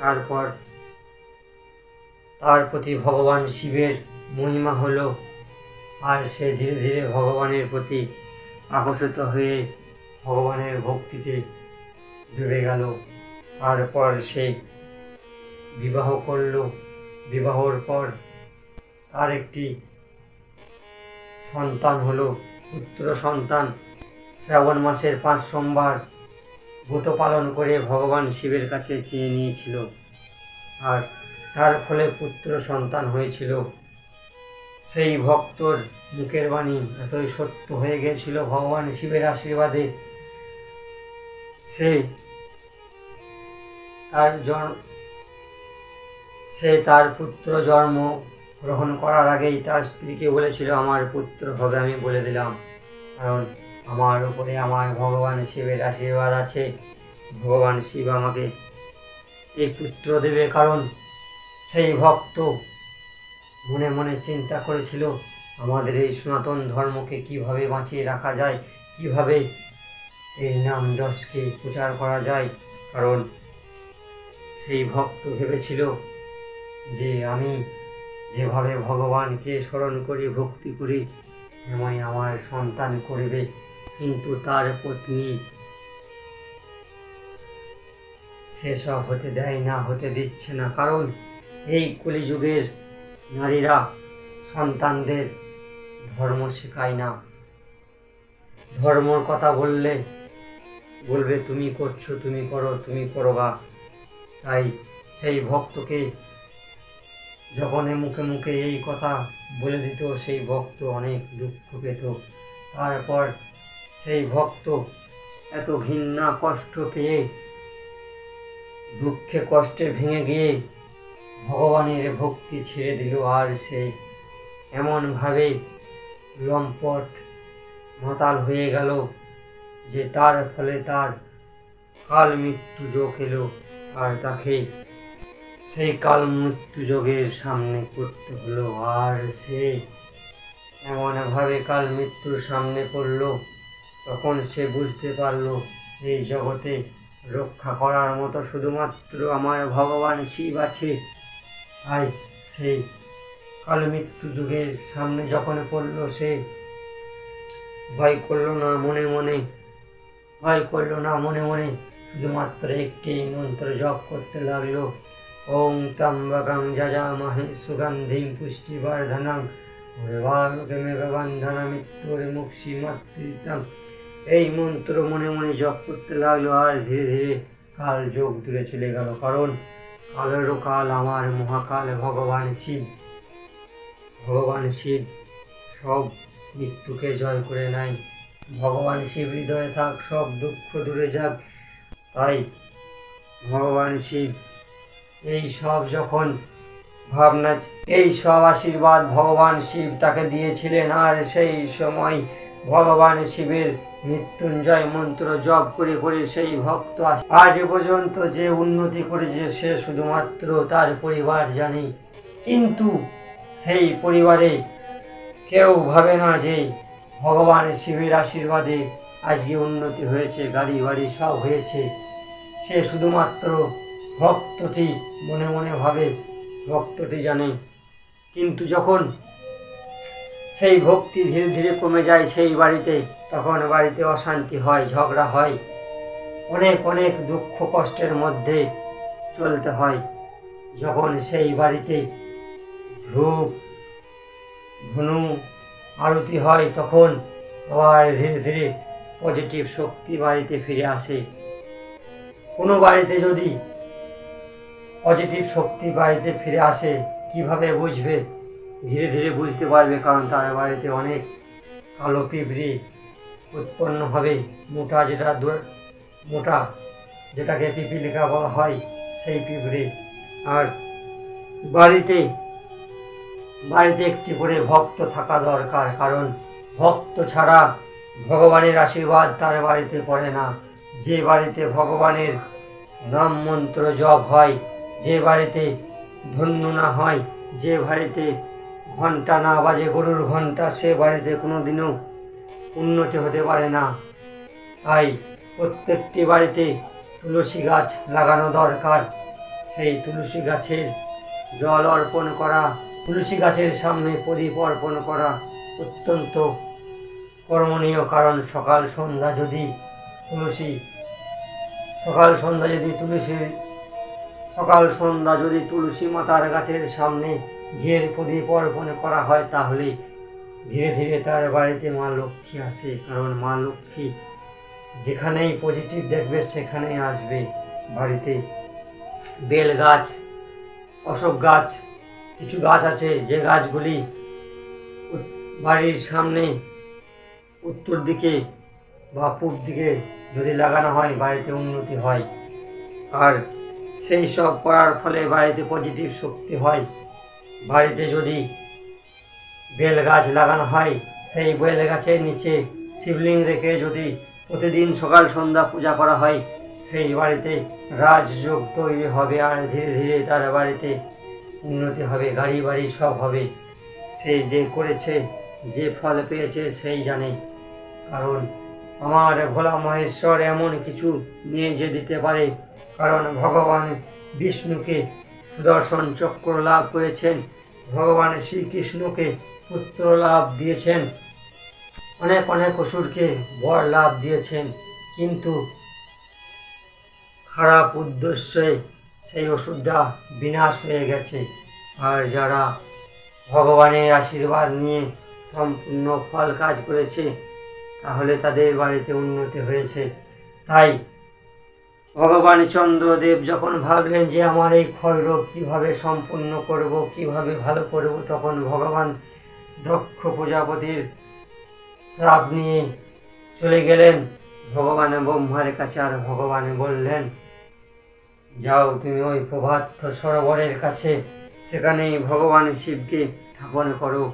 তারপর তার প্রতি ভগবান শিবের মহিমা হলো, আর সে ধীরে ধীরে ভগবানের প্রতি আকর্ষিত হয়ে ভগবানের ভক্তিতে ডুবে গেল। তারপর সে বিবাহ করল। বিবাহর পর তার একটি সন্তান হলো, পুত্র সন্তান। শ্রাবণ মাসের 5 সোমবার ব্রত পালন করে ভগবান শিবের কাছে চেয়ে নিয়েছিল, আর তার ফলে পুত্র সন্তান হয়েছিল। সেই ভক্তর মুখের বাণী এতই সত্য হয়ে গেছিল ভগবান শিবের আশীর্বাদে, সে তার পুত্র জন্ম গ্রহণ করার আগেই তার স্ত্রীকে বলেছিল, আমার পুত্র হবে, আমি বলে দিলাম, কারণ আমার উপরে আমার ভগবান শিবের আশীর্বাদ আছে। ভগবান শিব আমাকে এই পুত্র দেবে। কারণ সেই ভক্ত মনে মনে চিন্তা করেছিল, আমাদের এই সনাতন ধর্মকে কিভাবে বাঁচিয়ে রাখা যায়, কিভাবে এই নাম যশকে প্রচার করা যায়। কারণ সেই ভক্ত ভেবেছিল যে আমি যেভাবে ভগবানকে স্মরণ করি, ভক্তি করি, এমনই আমার সন্তান করবে। কিন্তু তার পত্নী সেসব হতে দেয় না, হতে দিচ্ছে না। কারণ এই কলিযুগের নারীরা সন্তানদের ধর্ম শেখায় না। ধর্মর কথা বলবে তুমি করছো, তুমি করো, তুমি করো গা। তাই সেই ভক্তকে যখন মুখে মুখে এই কথা বলে দিত, সেই ভক্ত অনেক দুঃখ পেত। তারপর সেই ভক্ত এত ঘৃণা কষ্ট পেয়ে দুঃখে কষ্টে ভেঙে গিয়ে ভগবানের ভক্তি ছেড়ে দিল। আর সে এমনভাবে লম্পট মাতাল হয়ে গেল যে তার ফলে তার কাল মৃত্যু যোগ এলো, আর তাকে সেই কাল মৃত্যু যোগের সামনে করতে হলো। আর সে এমনভাবে কাল মৃত্যুর সামনে পড়ল, তখন সে বুঝতে পারল এই জগতে রক্ষা করার মতো শুধুমাত্র আমার ভগবান শিব আছে। তাই সেই কাল মৃত্যু যুগের সামনে যখন পড়ল, সে ভয় করলো না মনে মনে, শুধুমাত্র একটি মন্ত্র জপ করতে লাগলো, ওং ত্র্যম্বকং যজামহে সুগন্ধিং পুষ্টিবর্ধনং উর্বারুকমিব মৃত্যুর্মুক্ষীয়মামৃতম। এই মন্ত্র মনে মনে জপ করতে লাগলো, আর ধীরে ধীরে কাল যোগ দূরে চলে গেল। কারণ কালেরও কাল আমার মহাকাল ভগবান শিব সব মৃত্যুকে জয় করে নেয়। ভগবান শিব হৃদয়ে থাক, সব দুঃখ দূরে যাক। তাই ভগবান শিব এই সব যখন ভাবনা, এই সব আশীর্বাদ ভগবান শিব তাকে দিয়েছিলেন। আর সেই সময় ভগবান শিবের মৃত্যুঞ্জয় মন্ত্র জপ করে করে সেই ভক্ত আজ পর্যন্ত যে উন্নতি করেছে সে শুধুমাত্র তার পরিবার জানে। কিন্তু সেই পরিবারে কেউ ভাবে না যে ভগবান শিবের আশীর্বাদে আজকে উন্নতি হয়েছে, গাড়ি বাড়ি সব হয়েছে। সে শুধুমাত্র ভক্তটি মনে মনে ভাবে, ভক্তটি জানে। কিন্তু যখন সেই ভক্তি ধীরে ধীরে কমে যায় সেই বাড়িতে, তখন বাড়িতে অশান্তি হয়, ঝগড়া হয়, অনেক অনেক দুঃখ কষ্টের মধ্যে চলতে হয়। যখন সেই বাড়িতে ধূপ ধনু আরতি হয়, তখন আবার ধীরে ধীরে পজিটিভ শক্তি বাড়িতে ফিরে আসে। কোনো বাড়িতে যদি পজিটিভ শক্তি বাড়িতে ফিরে আসে, কিভাবে বুঝবে? ধীরে ধীরে বুঝতে পারবে, কারণ তার বাড়িতে অনেক কালো পিঁপড়ে উৎপন্ন হবে। মোটা যেটাকে পিপিলিকা বলা হয়, সেই পিঁপড়ে। আর বাড়িতে একটি করে ভক্ত থাকা দরকার, কারণ ভক্ত ছাড়া ভগবানের আশীর্বাদ তার বাড়িতে পড়ে না। যে বাড়িতে ভগবানের নাম মন্ত্র জপ হয়, যে বাড়িতে ধন্য না হয়, যে বাড়িতে ঘন্টা না বাজে গরুর ঘন্টা, সে বাড়িতে কোনোদিনও উন্নতি হতে পারে না। তাই প্রত্যেকটি বাড়িতে তুলসী গাছ লাগানো দরকার। সেই তুলসী গাছের জল অর্পণ করা, তুলসী গাছের সামনে প্রদীপ অর্পণ করা অত্যন্ত কর্মনীয়। কারণ সকাল সন্ধ্যা যদি তুলসী মাতার গাছের সামনে ঘিয়ের প্রদীপ অর্পণ করা হয়, তাহলে ধীরে ধীরে তার বাড়িতে মা লক্ষ্মী আসে। কারণ মা লক্ষ্মী যেখানেই পজিটিভ দেখবে সেখানেই আসবে। বাড়িতে বেল গাছ, অশোক গাছ, কিছু গাছ আছে যে গাছগুলি বাড়ির সামনে উত্তর দিকে বা পূব দিকে যদি লাগানো হয় বাড়িতে উন্নতি হয়। আর সেই সব করার ফলে বাড়িতে পজিটিভ শক্তি হয়। বাড়িতে যদি বেল গাছ লাগানো হয়, সেই বেল গাছের নিচে শিবলিং রেখে যদি প্রতিদিন সকাল সন্ধ্যা পূজা করা হয়, সেই বাড়িতে রাজযোগ তৈরি হবে। আর ধীরে ধীরে তার বাড়িতে উন্নতি হবে, গাড়ি বাড়ি সব হবে। সে যে করেছে, যে ফল পেয়েছে সেই জানে। কারণ আমার ভোলা মহেশ্বর এমন কিছু নিয়ে যে দিতে পারে। কারণ ভগবান বিষ্ণুকে সুদর্শন চক্র লাভ করেছেন, ভগবান শ্রীকৃষ্ণকে পুত্র লাভ দিয়েছেন, অনেক অনেক অসুরকে বর লাভ দিয়েছেন, কিন্তু খারাপ উদ্দেশ্যে সেই অসুরটা বিনাশ হয়ে গেছে। আর যারা ভগবানের আশীর্বাদ নিয়ে সম্পূর্ণ ফল কাজ করেছে, তাহলে তাদের বাড়িতে উন্নতি হয়েছে। তাই ভগবান চন্দ্রদেব যখন ভাবলেন যে আমার এই ক্ষয়রোগ কীভাবে সম্পূর্ণ করব, কীভাবে ভালো করব, তখন ভগবান দক্ষ প্রজাপতির শ্রাপ নিয়ে চলে গেলেন ভগবান ব্রহ্মার কাছে। আর ভগবান বললেন, যাও তুমি ওই প্রভাত সরোবরের কাছে, সেখানেই ভগবান শিবকে স্থাপন করো।